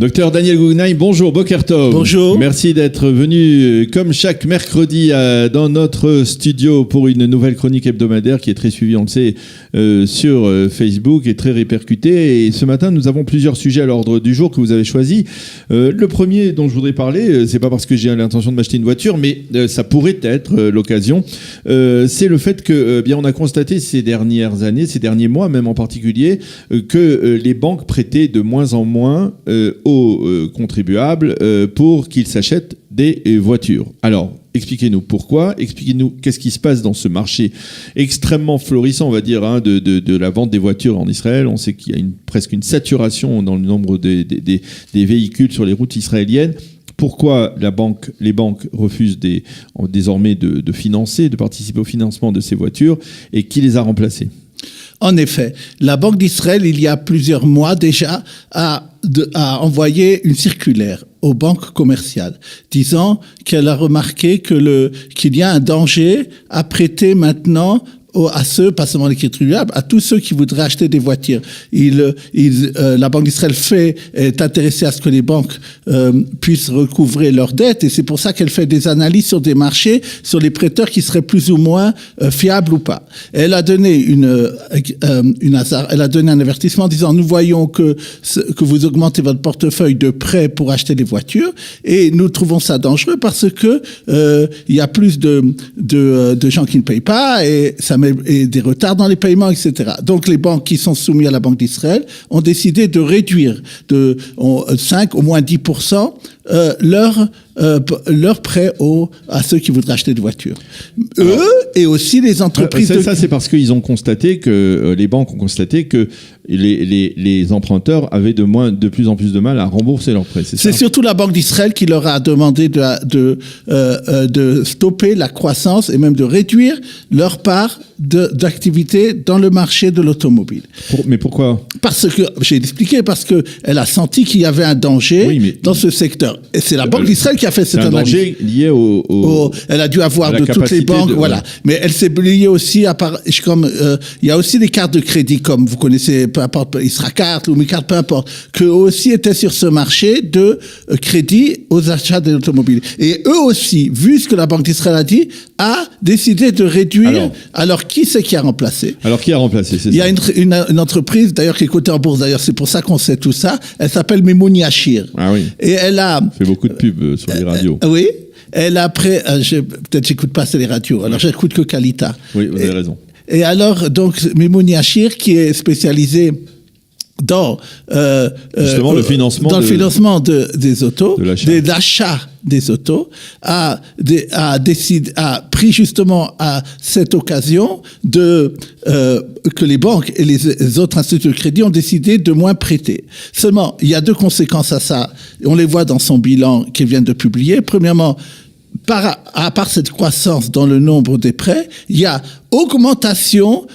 Docteur Daniel Guggenheim, bonjour, Boker Tov. Bonjour. Merci d'être venu, comme chaque mercredi, dans notre studio pour une nouvelle chronique hebdomadaire qui est très suivie, on le sait, sur Facebook et très répercutée. Et ce matin, nous avons plusieurs sujets à l'ordre du jour que vous avez choisis. Le premier dont je voudrais parler, c'est pas parce que j'ai l'intention de m'acheter une voiture, mais ça pourrait être l'occasion. C'est le fait que, bien, on a constaté ces dernières années, ces derniers mois même en particulier, que les banques prêtaient de moins en moins aux contribuables pour qu'ils s'achètent des voitures. Alors, expliquez-nous pourquoi, expliquez-nous qu'est-ce qui se passe dans ce marché extrêmement florissant, on va dire, de la vente des voitures en Israël. On sait qu'il y a presque une saturation dans le nombre des véhicules sur les routes israéliennes. Pourquoi les banques refusent désormais de financer, de participer au financement de ces voitures, et qui les a remplacées ? En effet, la Banque d'Israël, il y a plusieurs mois déjà, a envoyé une circulaire aux banques commerciales disant qu'elle a remarqué qu'il y a un danger à prêter maintenant à ceux, pas seulement les contribuables, à tous ceux qui voudraient acheter des voitures. La Banque d'Israël est intéressée à ce que les banques puissent recouvrer leurs dettes, et c'est pour ça qu'elle fait des analyses sur des marchés, sur les prêteurs qui seraient plus ou moins fiables ou pas. Elle a donné elle a donné un avertissement en disant: nous voyons que vous augmentez votre portefeuille de prêts pour acheter des voitures, et nous trouvons ça dangereux parce que il y a plus de gens qui ne payent pas, et des retards dans les paiements, etc. Donc, les banques qui sont soumises à la Banque d'Israël ont décidé de réduire de 5 au moins 10% leurs prêts à ceux qui voudraient acheter des voitures. Eux et aussi les entreprises. Ça, c'est parce qu'ils ont constaté que les banques ont constaté que les emprunteurs avaient de plus en plus de mal à rembourser leurs prêts. C'est surtout la Banque d'Israël qui leur a demandé de stopper la croissance et même de réduire leur part d'activité dans le marché de l'automobile. Mais pourquoi ? Parce que, j'ai expliqué, parce qu'elle a senti qu'il y avait un danger dans ce secteur. Et c'est la Banque d'Israël qui a fait cette analyse. C'est un danger lié elle a dû avoir de toutes les banques, voilà. Mais elle s'est liée aussi il y a aussi des cartes de crédit, comme vous connaissez, peu importe, Isracart ou Micard, peu importe, qui aussi étaient sur ce marché de crédit aux achats de l'automobile. Et eux aussi, vu ce que la Banque d'Israël a dit, a décidé de réduire. Alors qui c'est qui a remplacé ? Il y a une entreprise, d'ailleurs, qui est cotée en bourse, d'ailleurs, c'est pour ça qu'on sait tout ça. Elle s'appelle Memoun Yashir. Ah oui. Et elle a fait beaucoup de pubs sur les radios. Oui. Elle a peut-être j'écoute pas assez les radios, alors j'écoute que Kalita. Oui, vous avez raison. Et alors, donc, Memoun Yashir, qui est spécialisé dans justement le financement des autos, de l'achat des autos, a pris justement à cette occasion que les banques et les autres instituts de crédit ont décidé de moins prêter. Seulement, il y a deux conséquences à ça. On les voit dans son bilan qu'il vient de publier. Premièrement, à part cette croissance dans le nombre des prêts, il y a augmentation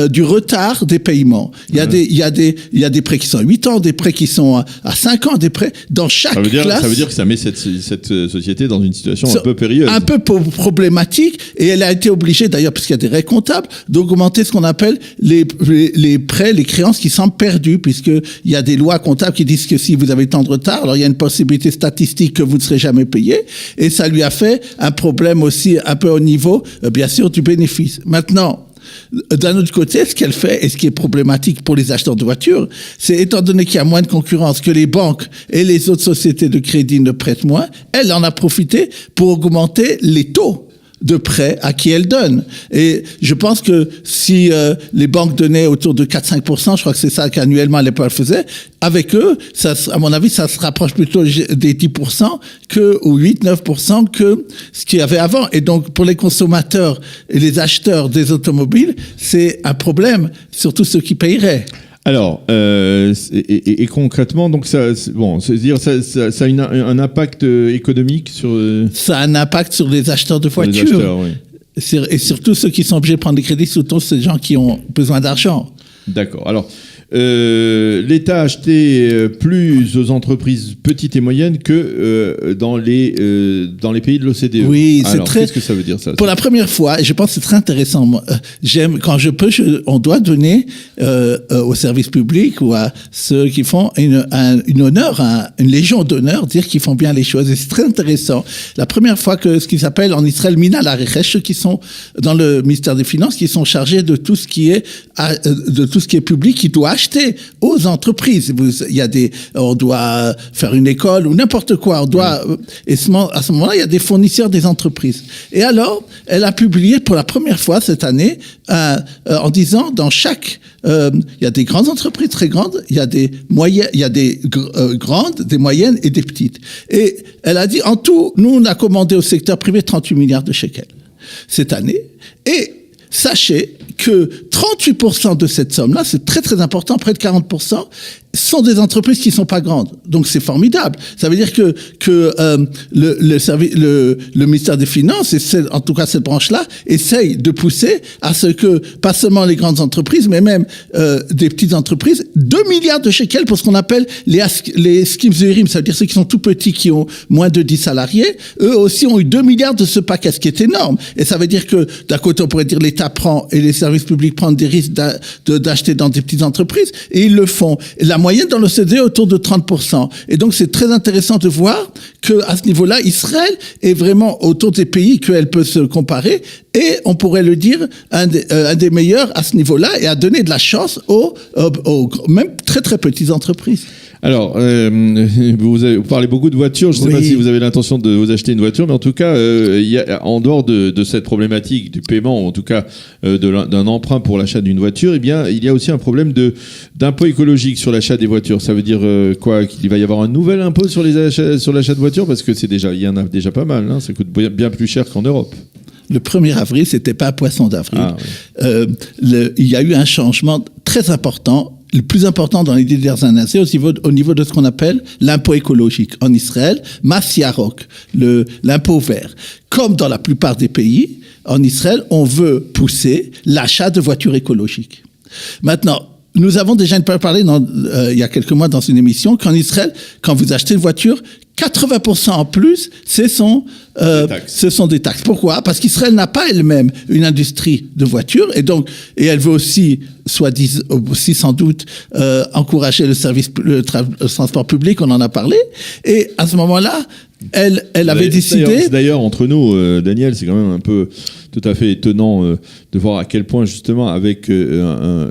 du retard des paiements. Il y a des prêts qui sont à 8 ans, des prêts qui sont à 5 ans, des prêts dans chaque classe. Ça veut dire que ça met cette société dans une situation un peu périlleuse. Un peu problématique, et elle a été obligée, d'ailleurs, parce qu'il y a des règles comptables, d'augmenter ce qu'on appelle les prêts, les créances qui sont perdues, puisqu'il y a des lois comptables qui disent que si vous avez tant de retard, alors il y a une possibilité statistique que vous ne serez jamais payé, et ça lui a fait un problème aussi un peu au niveau, bien sûr, du bénéfice. Maintenant, d'un autre côté, ce qu'elle fait, et ce qui est problématique pour les acheteurs de voitures, c'est, étant donné qu'il y a moins de concurrence, que les banques et les autres sociétés de crédit ne prêtent moins, elle en a profité pour augmenter les taux de prêt à qui elle donne. Et je pense que si les banques donnaient autour de 4-5%, je crois que c'est ça qu'annuellement elle faisait, avec eux, à mon avis, ça se rapproche plutôt des 10% ou 8-9% que ce qu'il y avait avant. Et donc, pour les consommateurs et les acheteurs des automobiles, c'est un problème, surtout ceux qui paieraient. Alors, et concrètement, donc ça a un impact économique sur. Ça a un impact sur les acheteurs de voitures. Les acheteurs, oui. Et surtout ceux qui sont obligés de prendre des crédits, surtout ces gens qui ont besoin d'argent. D'accord. Alors, l'État achetait plus aux entreprises petites et moyennes que dans les pays de l'OCDE. Oui, alors, qu'est-ce que ça veut dire ça? Pour la première fois, et je pense que c'est très intéressant, moi, j'aime, quand je peux, on doit donner au service public ou à ceux qui font une honneur, une légion d'honneur, dire qu'ils font bien les choses. Et c'est très intéressant. La première fois que ce qu'ils s'appelle en Israël Minal HaRechesh, ceux qui sont dans le ministère des Finances, qui sont chargés de tout ce qui est public, qui doit acheter aux entreprises. On doit faire une école ou n'importe quoi. On doit, et à ce moment-là, il y a des fournisseurs des entreprises. Et alors, elle a publié pour la première fois cette année, en disant, dans chaque, il y a des grandes entreprises très grandes, il y a des moyennes, il y a des grandes, des moyennes et des petites. Et elle a dit, en tout, nous, on a commandé au secteur privé 38 milliards de shekels cette année. Et sachez que 38% de cette somme-là, c'est très très important, près de 40%, sont des entreprises qui sont pas grandes. Donc c'est formidable. Ça veut dire que le ministère des Finances, et en tout cas cette branche-là, essaye de pousser à ce que, pas seulement les grandes entreprises, mais même des petites entreprises, 2 milliards de shekels pour ce qu'on appelle les skims Zehirim, ça veut dire ceux qui sont tout petits, qui ont moins de 10 salariés, eux aussi ont eu 2 milliards de ce paquet, ce qui est énorme. Et ça veut dire que, d'un côté, on pourrait dire l'État prend et les services publics prennent des risques d'acheter dans des petites entreprises, et ils le font. Et la moyenne dans l'OCDE est autour de 30%. Et donc, c'est très intéressant de voir qu'à ce niveau-là, Israël est vraiment autour des pays qu'elle peut se comparer, et on pourrait le dire, un des meilleurs à ce niveau-là, et à donner de la chance aux même très très petites entreprises. Alors, vous parlez beaucoup de voitures. Je ne sais pas si vous avez l'intention de vous acheter une voiture, mais en tout cas, en dehors de cette problématique du paiement, en tout cas d'un emprunt pour l'achat d'une voiture, eh bien, il y a aussi un problème d'impôt écologique sur l'achat des voitures. Ça veut dire quoi? Qu'il va y avoir un nouvel impôt sur l'achat de voitures? Parce que il y en a déjà pas mal. Hein, ça coûte bien plus cher qu'en Europe. Le 1er avril, c'était pas un poisson d'avril. Ah, oui. Il y a eu un changement très important, le plus important dans les 10 dernières années, au niveau de ce qu'on appelle l'impôt écologique. En Israël, Mas Yarok, l'impôt vert. Comme dans la plupart des pays, en Israël, on veut pousser l'achat de voitures écologiques. Maintenant, nous avons déjà parlé il y a quelques mois dans une émission qu'en Israël, quand vous achetez une voiture, 80% en plus, ce sont des taxes. Pourquoi? Parce qu'Israël n'a pas elle-même une industrie de voitures, et elle veut aussi sans doute encourager le transport public, on en a parlé, et à ce moment-là, elle avait décidé... D'ailleurs, entre nous, Daniel, c'est quand même un peu tout à fait étonnant de voir à quel point, justement, avec un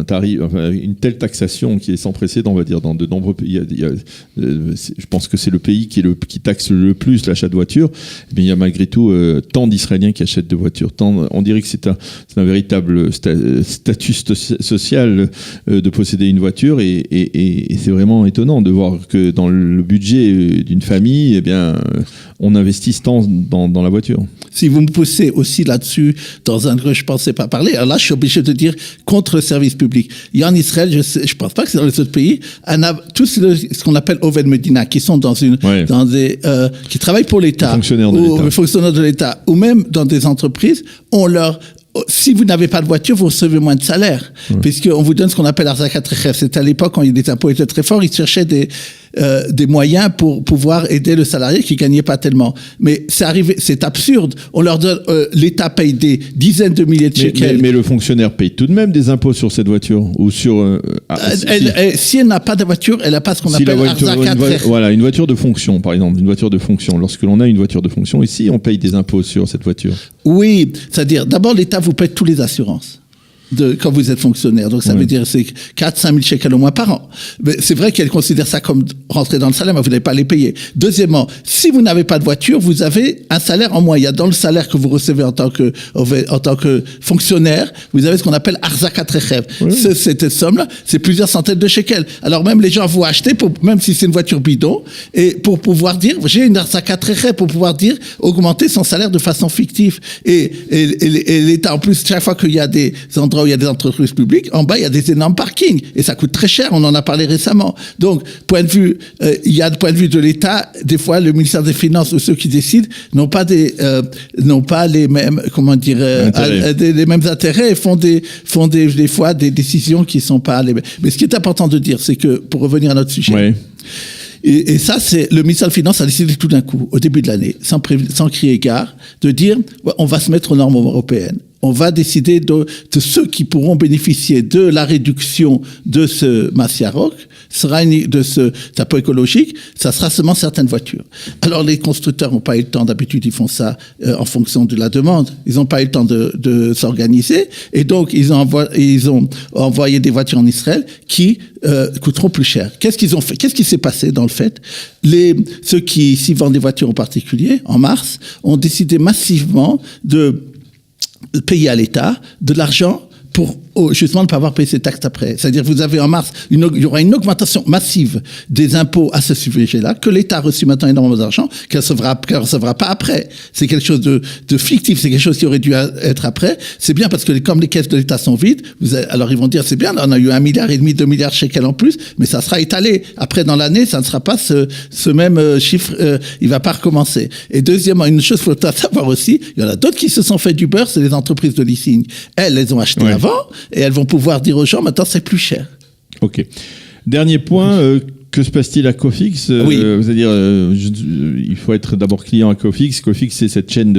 tarif, enfin, une telle taxation qui est sans précédent, on va dire, dans de nombreux pays, je pense que c'est le pays qui taxe le plus l'achat de voitures, mais il y a malgré tout tant d'Israéliens qui achètent de voitures. On dirait que c'est un véritable statut social de posséder une voiture, et c'est vraiment étonnant de voir que dans le budget d'une famille, eh bien, on investit tant dans la voiture. Si vous me poussez aussi là-dessus, dans un que je ne pensais pas parler, alors là, je suis obligé de dire contre le service public. Il y a en Israël, je ne pense pas que c'est dans les autres pays, tous ce qu'on appelle Oved Medina, qui sont qui travaillent pour l'État, les fonctionnaires de l'État, ou même dans des entreprises, si vous n'avez pas de voiture, vous recevez moins de salaire, puisqu'on vous donne ce qu'on appelle Arzakat Rechev. C'était à l'époque, quand les impôts étaient très forts, ils cherchaient des moyens pour pouvoir aider le salarié qui gagnait pas tellement. Mais c'est absurde. On leur donne, l'État paye des dizaines de milliers de shekels. Mais le fonctionnaire paye tout de même des impôts sur cette voiture, ou sur. Si elle n'a pas de voiture, elle n'a pas ce qu'on appelle Arzakat Rechev. Voilà, une voiture de fonction, par exemple, une voiture de fonction. Lorsque l'on a une voiture de fonction, ici, on paye des impôts sur cette voiture. Oui, c'est-à-dire, d'abord, l'État vous paye tous les assurances. Quand vous êtes fonctionnaire. Donc, ça veut dire c'est 4-5 000 shekels au moins par an. Mais c'est vrai qu'elle considère ça comme rentrer dans le salaire, mais vous n'allez pas les payer. Deuxièmement, si vous n'avez pas de voiture, vous avez un salaire en moins. Il y a dans le salaire que vous recevez en tant que fonctionnaire, vous avez ce qu'on appelle Arzakat Rechev. Cette somme-là, c'est plusieurs centaines de shekels. Alors, même les gens vont acheter, même si c'est une voiture bidon, et pour pouvoir dire, j'ai une Arzakat Rechev, pour pouvoir dire, augmenter son salaire de façon fictive. Et l'État, en plus, chaque fois qu'il y a des endroits endroits où il y a des entreprises publiques, en bas, il y a des énormes parkings. Et ça coûte très cher, on en a parlé récemment. Donc, il y a, du point de vue de l'État, des fois, le ministère des Finances ou ceux qui décident n'ont pas les mêmes, les mêmes intérêts et font des fois des décisions qui sont pas les mêmes. Mais ce qui est important de dire, c'est que, pour revenir à notre sujet, ouais. Et ça, c'est le ministère des Finances a décidé tout d'un coup, au début de l'année, sans crier gare, de dire on va se mettre aux normes européennes. On va décider de ceux qui pourront bénéficier de la réduction de ce Massiaroc, de ce tapeau écologique, ça sera seulement certaines voitures. Alors les constructeurs n'ont pas eu le temps, d'habitude ils font ça en fonction de la demande, ils n'ont pas eu le temps de s'organiser, et donc ils ont envoyé des voitures en Israël qui coûteront plus cher. Qu'est-ce qu'ils ont fait? Qu'est-ce qui s'est passé dans le fait? Ceux qui ici vendent des voitures en particulier, en mars, ont décidé massivement de payer à l'État de l'argent pour justement ne pas avoir payé ses taxes après. C'est-à-dire vous avez en mars, il y aura une augmentation massive des impôts à ce sujet-là, que l'État a reçu maintenant énormément d'argent, qu'elle ne recevra pas après. C'est quelque chose de fictif, c'est quelque chose qui aurait dû être après. C'est bien parce que comme les caisses de l'État sont vides, alors ils vont dire c'est bien, on a eu 1,5 milliard, 2 milliards de shekels en plus, mais ça sera étalé. Après dans l'année, ça ne sera pas ce même chiffre, il va pas recommencer. Et deuxièmement, une chose qu'il faut savoir aussi, il y en a d'autres qui se sont fait du beurre, c'est les entreprises de leasing. Elles les ont achetées avant, et elles vont pouvoir dire aux gens, maintenant c'est plus cher. Ok. Dernier point, que se passe-t-il à Cofix? Oui. C'est-à-dire, il faut être d'abord client à Cofix. Cofix, c'est cette chaîne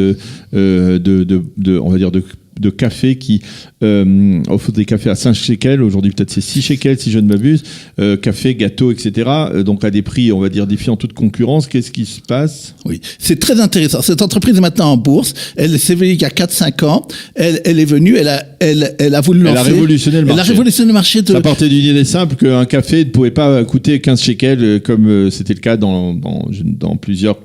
on va dire de café qui offre des cafés à 5 shekels. Aujourd'hui, peut-être c'est 6 shekels, si je ne m'abuse. Café, gâteau, etc. Donc, à des prix, on va dire, défiant toute concurrence. Qu'est-ce qui se passe? Oui, c'est très intéressant. Cette entreprise est maintenant en bourse. Elle s'est venue il y a 4-5 ans. Elle est venue, elle a voulu lancer. Elle a révolutionné le marché. Elle a révolutionné le marché Ça partait d'une idée simple qu'un café ne pouvait pas coûter 15 shekels, comme c'était le cas dans plusieurs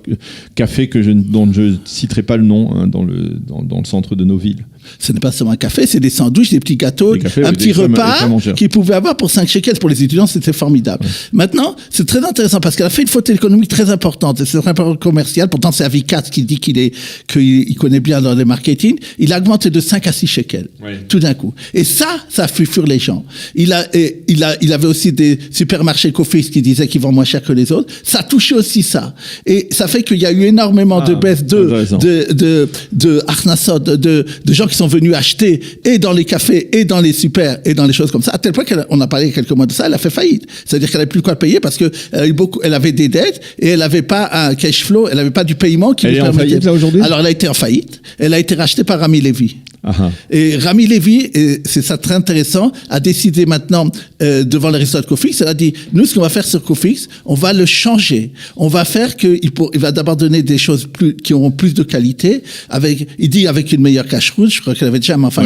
cafés dont je ne citerai pas le nom, hein, dans le centre de nos villes. Ce n'est pas seulement un café, c'est des sandwichs, des petits gâteaux, un petit repas qu'ils pouvaient avoir pour 5 shekels. Pour les étudiants, c'était formidable. Ouais. Maintenant, c'est très intéressant parce qu'elle a fait une faute économique très importante. C'est un rapport commercial. Pourtant, c'est Avicat qui dit qu'il connaît bien dans le marketing. Il a augmenté de 5 à 6 shekels. Ouais. Tout d'un coup. Et ça fait fuir les gens. Il avait aussi des supermarchés Cofix qui disaient qu'ils vendent moins cher que les autres. Ça a touché aussi ça. Et ça fait qu'il y a eu énormément de baisses de Arnasod, de gens qui sont venus acheter et dans les cafés et dans les super et dans les choses comme ça, à tel point qu'on a parlé il y a quelques mois de ça, elle a fait faillite. C'est-à-dire qu'elle n'avait plus quoi payer parce que elle avait des dettes et elle n'avait pas un cash flow, elle n'avait pas du paiement qui lui permettait. Elle est en faillite là aujourd'hui? Alors elle a été en faillite. Elle a été rachetée par Rami Levy. Aha. Et Rami Levy, et c'est ça très intéressant, a décidé maintenant devant les résultats de Cofix, elle a dit nous ce qu'on va faire sur Cofix, on va le changer. On va faire qu'il va d'abord donner des choses qui auront plus de qualité, avec une meilleure cash-route, je crois qu'elle avait déjà, mais enfin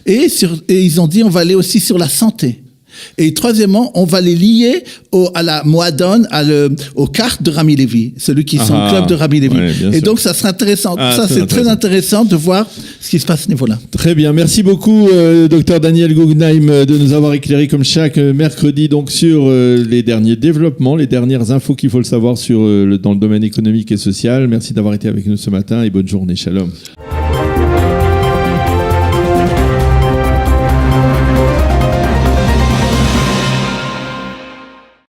et ils ont dit on va aller aussi sur la santé. Et troisièmement, on va les lier à la Moadone, aux cartes de Rami Levy, celui qui sont au club de Rami Levy. Ouais, et donc, ça sera intéressant. C'est très intéressant de voir ce qui se passe à ce niveau-là. Très bien. Merci beaucoup, Dr Daniel Guggenheim, de nous avoir éclairé comme chaque mercredi donc sur les derniers développements, les dernières infos qu'il faut le savoir dans le domaine économique et social. Merci d'avoir été avec nous ce matin et bonne journée. Shalom.